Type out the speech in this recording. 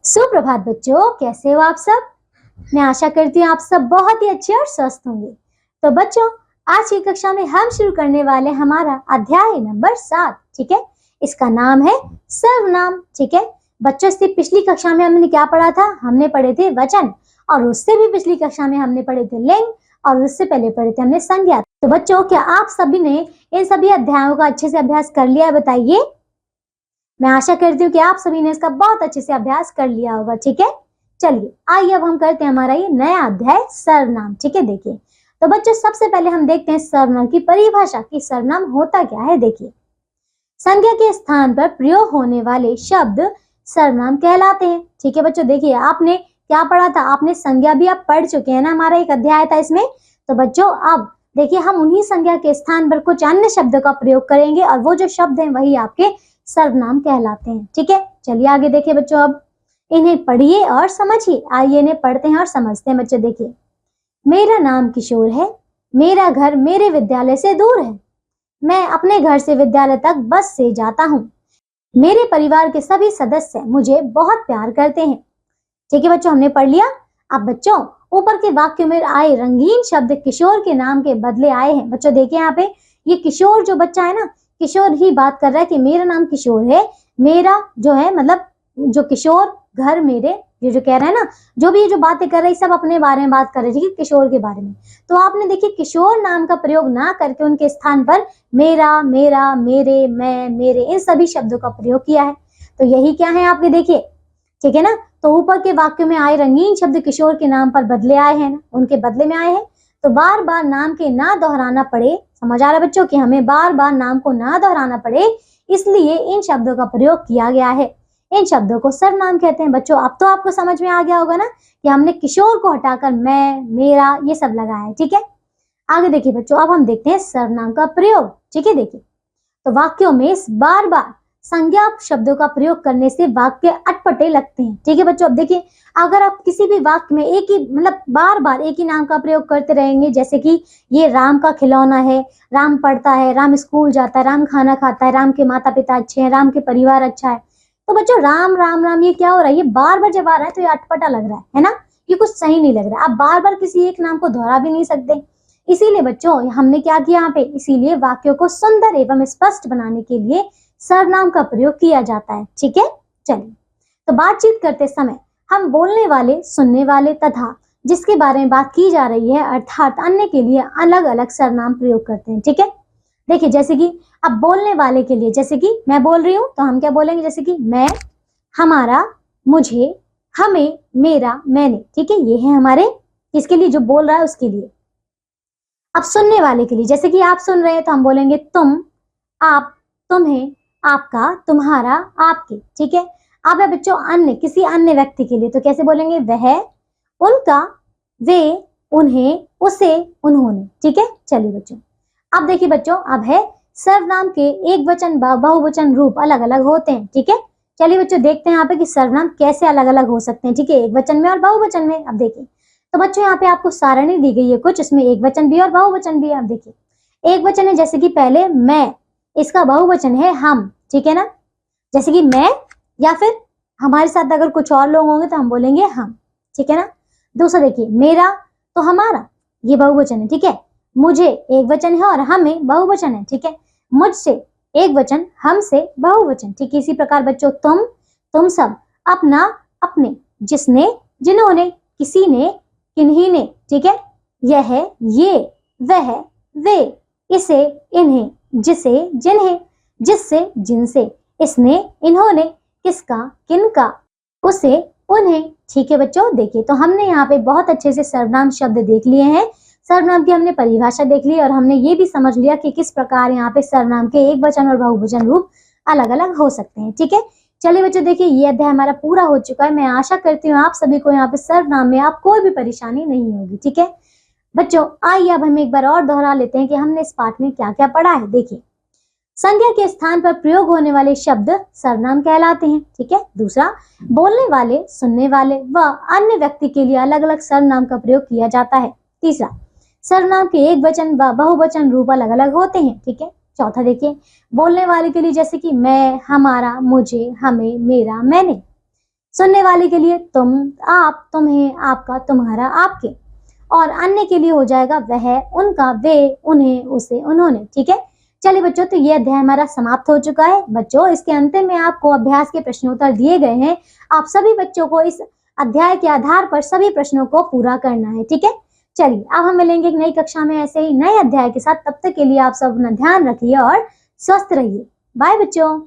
सुप्रभात बच्चों, कैसे हो आप सब। मैं आशा करती हूँ आप सब बहुत ही अच्छे और स्वस्थ होंगे। तो बच्चों, आज की कक्षा में हम शुरू करने वाले हमारा अध्याय नंबर 7। ठीक है, इसका नाम है सर्वनाम। ठीक है बच्चों, इससे पिछली कक्षा में हमने क्या पढ़ा था? हमने पढ़े थे वचन, और उससे भी पिछली कक्षा में हमने पढ़े थे लिंग, और उससे पहले पढ़े थे हमने संज्ञा। तो बच्चों, क्या आप सभी ने इन सभी अध्यायों का अच्छे से अभ्यास कर लिया है? बताइए। मैं आशा करती हूँ कि आप सभी ने इसका बहुत अच्छे से अभ्यास कर लिया होगा। ठीक है, चलिए आइए अब हम करते हैं हमारा ये नया अध्याय सर्वनाम। ठीक है, देखिए तो बच्चों, सबसे पहले हम देखते हैं सर्वनाम की परिभाषा कि सर्वनाम होता क्या है। देखिए, संज्ञा के स्थान पर प्रयोग होने वाले शब्द सर्वनाम कहलाते हैं। ठीक है बच्चों, देखिए आपने क्या पढ़ा था? आपने संज्ञा भी आप पढ़ चुके हैं ना, हमारा एक अध्याय था इसमें। तो बच्चों, अब देखिए हम उन्हीं संज्ञा के स्थान पर कुछ अन्य शब्द का प्रयोग करेंगे, और वो जो शब्द हैं वही आपके सर्वनाम कहलाते हैं। ठीक है, चलिए आगे देखिए बच्चों, अब इन्हें पढ़िए और समझिए। आइए इन्हें पढ़ते हैं और समझते हैं। बच्चों देखिए, मेरा नाम किशोर है, मेरा घर मेरे विद्यालय से दूर है, मैं अपने घर से विद्यालय तक बस से जाता हूँ, मेरे परिवार के सभी सदस्य मुझे बहुत प्यार करते हैं। ठीक है बच्चों, हमने पढ़ लिया। अब बच्चों, ऊपर के वाक्य में आए रंगीन शब्द किशोर के नाम के बदले आए हैं। बच्चों देखिए यहाँ पे, ये किशोर जो बच्चा है ना, किशोर ही बात कर रहा है कि मेरा नाम किशोर है, मेरा जो है मतलब जो किशोर, घर मेरे, ये जो कह रहा है ना, जो भी ये जो बातें कर रही है सब अपने बारे में बात कर रही है, किशोर के बारे में। तो आपने देखिए किशोर नाम का प्रयोग ना करके उनके स्थान पर मेरा, मेरा, मेरे, मैं, मेरे, इन सभी शब्दों का प्रयोग किया है। तो यही क्या है आपके, देखिए। ठीक है ना, तो ऊपर के वाक्य में आए रंगीन शब्द किशोर के नाम पर बदले आए हैं ना, उनके बदले में आए हैं। तो बार बार नाम के ना दोहराना पड़े, समझ आ रहा है बच्चों कि हमें बार बार नाम को ना दोहराना पड़े, इसलिए इन शब्दों का प्रयोग किया गया है। इन शब्दों को सर्वनाम कहते हैं। बच्चों अब तो आपको समझ में आ गया होगा ना कि हमने किशोर को हटाकर मैं, मेरा, ये सब लगाया है। ठीक है, आगे देखिए बच्चों, अब हम देखते हैं सर्वनाम का प्रयोग। ठीक है, देखिए तो वाक्यों में बार बार संज्ञा शब्दों का प्रयोग करने से वाक्य अटपटे लगते हैं। ठीक है बच्चों, अब देखिए अगर आप किसी भी वाक्य में एक ही मतलब बार बार एक ही नाम का प्रयोग करते रहेंगे, जैसे कि ये राम का खिलौना है, राम पढ़ता है, राम स्कूल जाता है, राम खाना खाता है, राम के माता पिता अच्छे हैं, राम के परिवार अच्छा है, तो बच्चों राम राम राम ये क्या हो रहा है? ये बार बार जब आ रहा है तो ये अटपटा लग रहा है ना, ये कुछ सही नहीं लग रहा है। आप बार बार किसी एक नाम को दोहरा भी नहीं सकते, इसीलिए बच्चों हमने क्या किया यहाँ पे, इसीलिए वाक्यों को सुंदर एवं स्पष्ट बनाने के लिए सर्वनाम का प्रयोग किया जाता है। ठीक है, चलिए तो बातचीत करते समय हम बोलने वाले, सुनने वाले तथा जिसके बारे में बात की जा रही है अर्थात अन्य के लिए अलग अलग सर्वनाम प्रयोग करते हैं। ठीक है, देखिए जैसे कि अब बोलने वाले के लिए, जैसे कि मैं बोल रही हूँ तो हम क्या बोलेंगे, जैसे कि मैं, हमारा, मुझे, हमें, मेरा, मैंने। ठीक है, ये है हमारे किसके लिए, जो बोल रहा है उसके लिए। अब सुनने वाले के लिए, जैसे कि आप सुन रहे हैं तो हम बोलेंगे तुम, आप, तुम्हें, आपका, तुम्हारा, आपके। ठीक है, अब है बच्चों अन्य, किसी अन्य व्यक्ति के लिए तो कैसे बोलेंगे, वह, उनका, वे, उन्हें, उसे, उन्होंने। ठीक है, चलिए बच्चों अब देखिए बच्चों, अब है सर्वनाम के एक वचन बहुवचन रूप अलग अलग होते हैं। ठीक है, चलिए बच्चों देखते हैं यहाँ पे कि सर्वनाम कैसे अलग अलग हो सकते हैं। ठीक है, एक वचन में और बहुवचन में। अब देखिए तो बच्चों यहाँ पे आपको सारणी दी गई है कुछ, इसमें एक वचन भी और बहुवचन भी है। अब देखिए एक वचन है, जैसे कि पहले मैं, इसका बहुवचन है हम। ठीक है ना, जैसे कि मैं, या फिर हमारे साथ अगर कुछ और लोग होंगे तो हम बोलेंगे हम। ठीक है ना, दूसरा देखिए मेरा तो हमारा, ये बहुवचन है। ठीक है, मुझे एक वचन है और हमें बहुवचन है। ठीक है, मुझसे एक वचन, हमसे बहुवचन। ठीक है, इसी प्रकार बच्चों तुम सब, अपना, अपने, जिसने, जिन्होंने, किसी ने, किन्हीं ने। ठीक है, यह, ये, वह, वे, इसे, इन्हें, जिसे, जिन्हें, जिससे, जिनसे, इसने, इन्होंने, किसका, किनका, उसे, उन्हें। ठीक है बच्चों, देखिए तो हमने यहाँ पे बहुत अच्छे से सर्वनाम शब्द देख लिए हैं, सर्वनाम की हमने परिभाषा देख ली, और हमने ये भी समझ लिया कि किस प्रकार यहाँ पे सर्वनाम के एक वचन और बहुवचन रूप अलग अलग हो सकते हैं। ठीक है, चलिए बच्चों देखिए ये अध्याय हमारा पूरा हो चुका है। मैं आशा करती हूँ आप सभी को यहाँ पे सर्वनाम में आप कोई भी परेशानी नहीं होगी। ठीक है बच्चों, आइए अब हम एक बार और दोहरा लेते हैं कि हमने इस पाठ में क्या क्या पढ़ा है। देखिए, संज्ञा के स्थान पर प्रयोग होने वाले शब्द सर्वनाम कहलाते हैं। ठीक है, दूसरा, बोलने वाले, सुनने वाले व अन्य व्यक्ति के लिए अलग अलग सर्वनाम का प्रयोग किया जाता है। तीसरा, सर्वनाम के एक वचन व बहुवचन रूप अलग अलग होते हैं। ठीक है, चौथा देखिए, बोलने वाले के लिए जैसे कि मैं, हमारा, मुझे, हमें, मेरा, मैंने। सुनने वाले के लिए तुम, आप, तुम्हें, आपका, तुम्हारा, आपके, और अन्य के लिए हो जाएगा वह, उनका, वे, उन्हें, उसे, उन्होंने। ठीक है, चलिए बच्चों, तो ये अध्याय हमारा समाप्त हो चुका है। बच्चों, इसके अंतिम में आपको अभ्यास के प्रश्नोत्तर दिए गए हैं। आप सभी बच्चों को इस अध्याय के आधार पर सभी प्रश्नों को पूरा करना है। ठीक है, चलिए अब हम मिलेंगे एक नई कक्षा में ऐसे ही नए अध्याय के साथ। तब तक के लिए आप सब अपना ध्यान रखिए और स्वस्थ रहिए। बाय बच्चों।